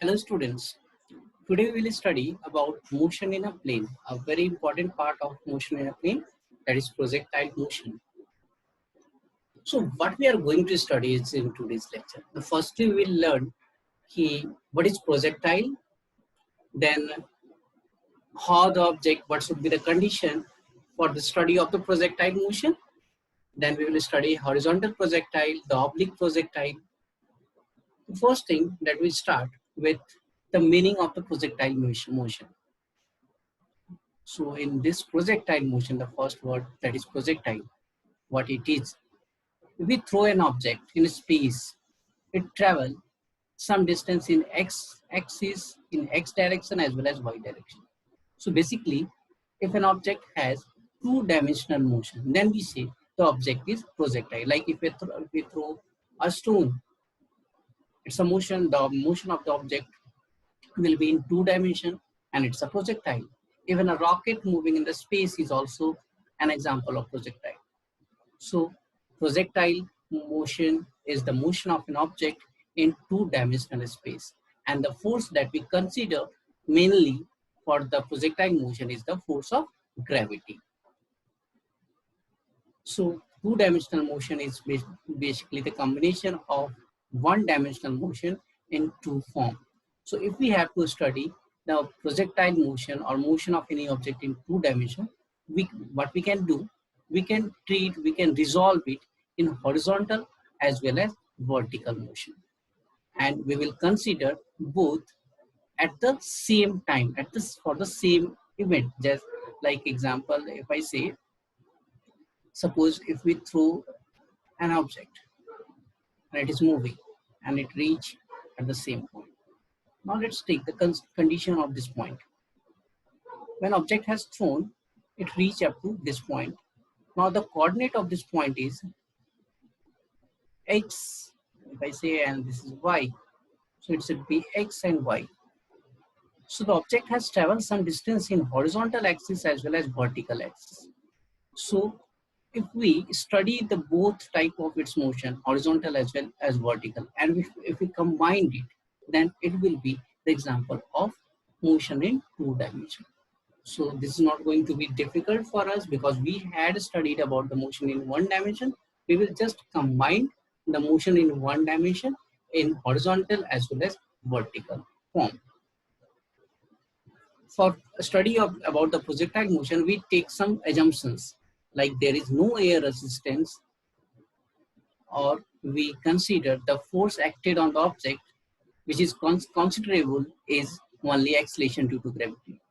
Hello students, today we will study about motion in a plane, a very important part of motion in a plane, that is projectile motion. So what we are going to study is in today's lecture. The first we will learn what is projectile, then how the object, what should be the condition for the study of the projectile motion. Then we will study horizontal projectile, the oblique projectile. The first thing that we start with the meaning of the projectile motion. So in this projectile motion, the first word that is projectile, what it is. If we throw an object in space, it travels some distance in x axis, in x direction as well as y direction. So basically, if an object has two-dimensional motion, then we say the object is projectile. Like if we throw a stone, it's a motion, the motion of the object will be in two dimension and it's a projectile. Even a rocket moving in the space is also an example of projectile. So projectile motion is the motion of an object in two-dimensional space. And the force that we consider mainly for the projectile motion is the force of gravity. So two-dimensional motion is basically the combination of one-dimensional motion in two forms. So if we have to study the projectile motion or motion of any object in two dimensions, what we can do, we can resolve it in horizontal as well as vertical motion. And we will consider both at the same time, for the same event. Just like example, if I say, suppose if we throw an object and it is moving and it reach at the same point. Now let's take the condition of this point. When object has thrown, it reach up to this point. Now the coordinate of this point is x, if I say, and this is y. So it should be x and y. So the object has traveled some distance in horizontal axis as well as vertical axis. So if we study the both type of its motion, horizontal as well as vertical, and if we combine it, then it will be the example of motion in two dimensions. So this is not going to be difficult for us because we had studied about the motion in one dimension. We will just combine the motion in one dimension in horizontal as well as vertical form. For a study about the projectile motion, we take some assumptions like there is no air resistance, or we consider the force acted on the object, which is considerable, is only acceleration due to gravity.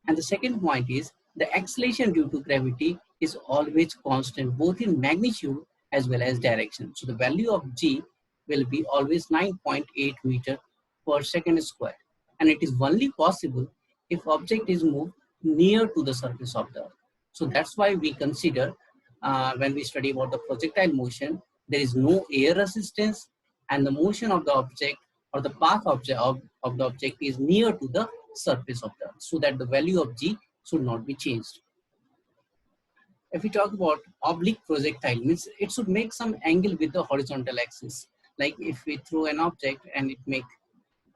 And the second point is the acceleration due to gravity is always constant, both in magnitude as well as direction. So the value of g will be always 9.8 meter per second square. And it is only possible if object is moved near to the surface of the earth. So that's why we consider when we study about the projectile motion, there is no air resistance and the motion of the object or the path of the object is near to the surface of the earth, so that the value of g should not be changed. If we talk about oblique projectile, means it should make some angle with the horizontal axis. Like if we throw an object and it make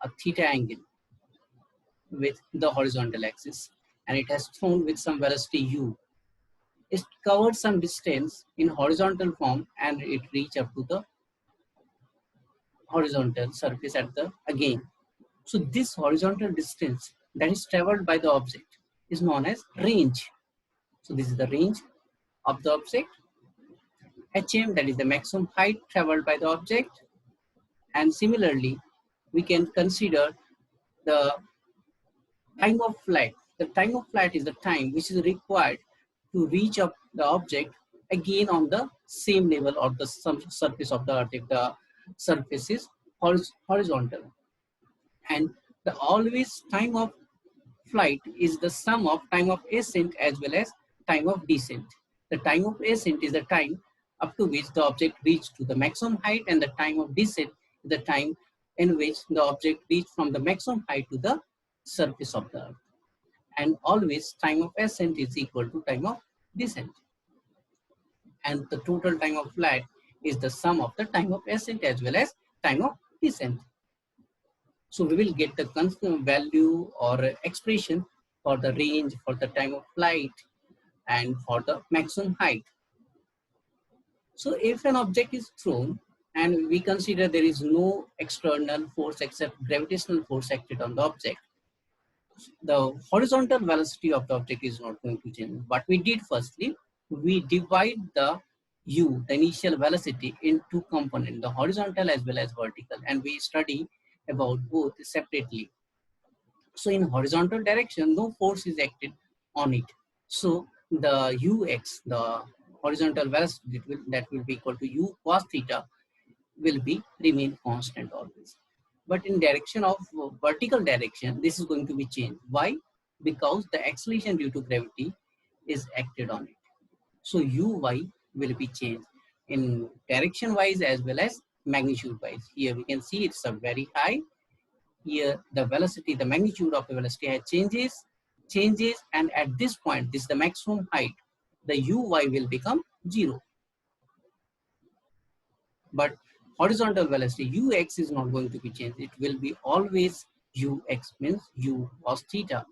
a theta angle with the horizontal axis and it has thrown with some velocity u, it covered some distance in horizontal form and it reach up to the horizontal surface at the again. So this horizontal distance that is traveled by the object is known as range. So this is the range of the object. HM, that is the maximum height traveled by the object. And similarly, we can consider the time of flight. The time of flight is the time which is required to reach up the object again on the same level or the surface of the earth if the surface is horizontal. And the always time of flight is the sum of time of ascent as well as time of descent. The time of ascent is the time up to which the object reached to the maximum height, and the time of descent is the time in which the object reached from the maximum height to the surface of the earth. And always time of ascent is equal to time of descent. And the total time of flight is the sum of the time of ascent as well as time of descent. So we will get the constant value or expression for the range, for the time of flight, and for the maximum height. So if an object is thrown and we consider there is no external force except gravitational force acted on the object, the horizontal velocity of the object is not going to change. What we did firstly, we divide the the initial velocity, into components, the horizontal as well as vertical, and we study about both separately. So in horizontal direction, no force is acted on it. So the ux, the horizontal velocity, that will be equal to u cos theta, will be remain constant always. But in direction of vertical direction, this is going to be changed. Why? Because the acceleration due to gravity is acted on it. So uy will be changed in direction wise as well as magnitude wise. Here we can see it's a very high. Here the velocity, the magnitude of the velocity changes, and at this point, this is the maximum height, the uy will become 0. But horizontal velocity ux is not going to be changed. It will be always ux, means u cos theta.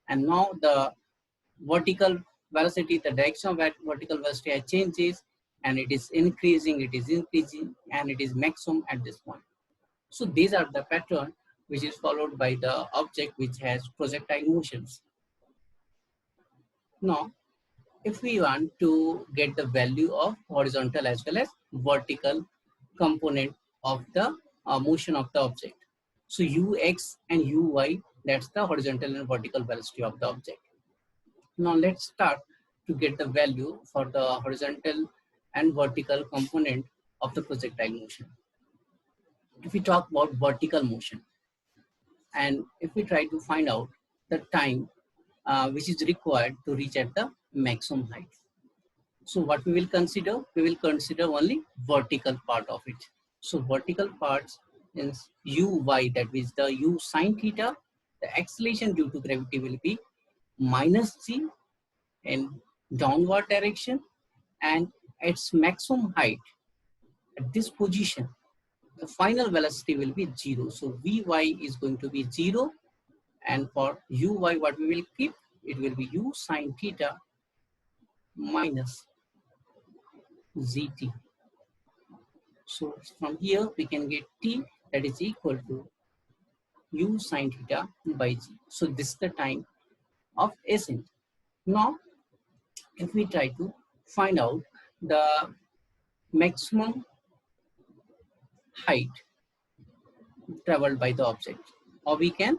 And now the vertical velocity, the direction of that vertical velocity changes, and it is increasing, and it is maximum at this point. So these are the pattern which is followed by the object which has projectile motions. Now, if we want to get the value of horizontal as well as vertical component of the motion of the object. So ux and uy, that's the horizontal and vertical velocity of the object. Now let's start to get the value for the horizontal and vertical component of the projectile motion. If we talk about vertical motion, and if we try to find out the time which is required to reach at the maximum height. So what we will consider? We will consider only vertical part of it. So vertical parts is uy, that is the u sine theta. The acceleration due to gravity will be minus g in downward direction, and its maximum height at this position, the final velocity will be 0. So vy is going to be 0, and for uy, what we will keep? It will be u sine theta minus zt. So from here we can get t, that is equal to u sine theta by g. So this is the time of ascent. Now, if we try to find out the maximum height traveled by the object, or we can,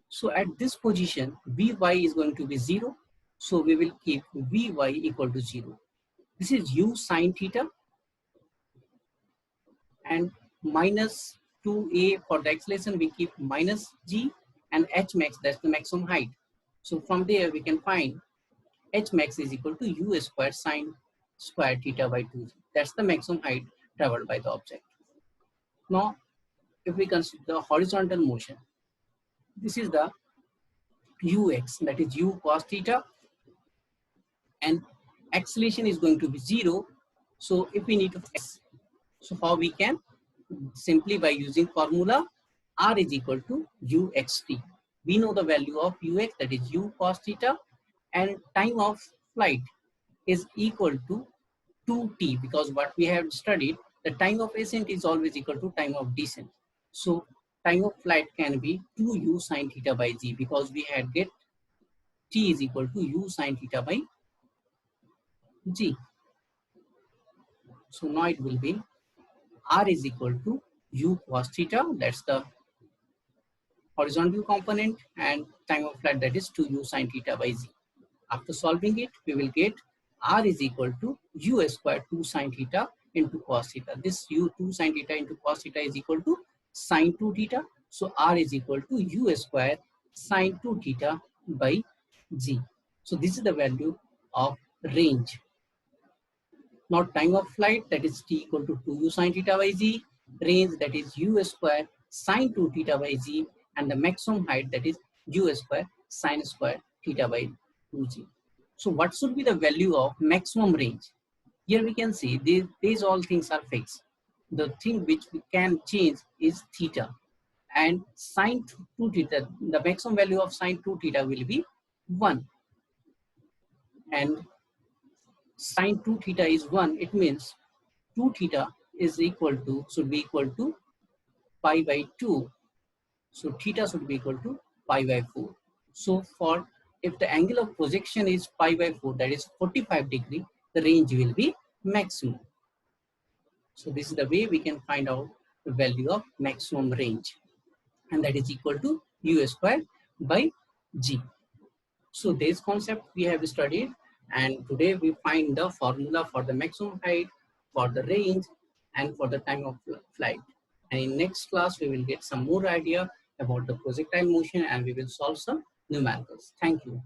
so at this position, vy is going to be 0. So we will keep vy equal to 0. This is u sine theta, and minus 2a for the acceleration, we keep minus g, and h max, that's the maximum height. So from there we can find h max is equal to u square sine square theta by 2g. That's the maximum height traveled by the object. Now, if we consider the horizontal motion, this is the ux, that is u cos theta, and acceleration is going to be 0. So if we need to, so how we can? Simply by using formula r is equal to uxt. We know the value of ux, that is u cos theta, and time of flight is equal to 2t, because what we have studied, the time of ascent is always equal to time of descent. So time of flight can be 2u sine theta by g, because we had get t is equal to u sine theta by g. So now it will be r is equal to u cos theta, that's the horizontal component, and time of flight, that is 2u sine theta by z. After solving it, we will get r is equal to u square 2 sine theta into cos theta. This u 2 sine theta into cos theta is equal to sine 2 theta. So r is equal to u square sine 2 theta by g. So this is the value of range. Now time of flight, that is t equal to 2u sine theta by z. Range, that is u square sine 2 theta by z. And the maximum height, that is u square sine square theta by 2g. So what should be the value of maximum range? Here we can see these all things are fixed. The thing which we can change is theta. and sine 2 theta, the maximum value of sine 2 theta will be 1. And sine 2 theta is 1, it means 2 theta is equal to, should be equal to pi by 2. So theta should be equal to pi by 4. So for, if the angle of projection is pi by 4, that is 45 degree, the range will be maximum. So this is the way we can find out the value of maximum range, and that is equal to u square by g. So this concept we have studied, and today we find the formula for the maximum height, for the range, and for the time of flight. And in next class, we will get some more idea about the projectile motion, and we will solve some numericals. Thank you.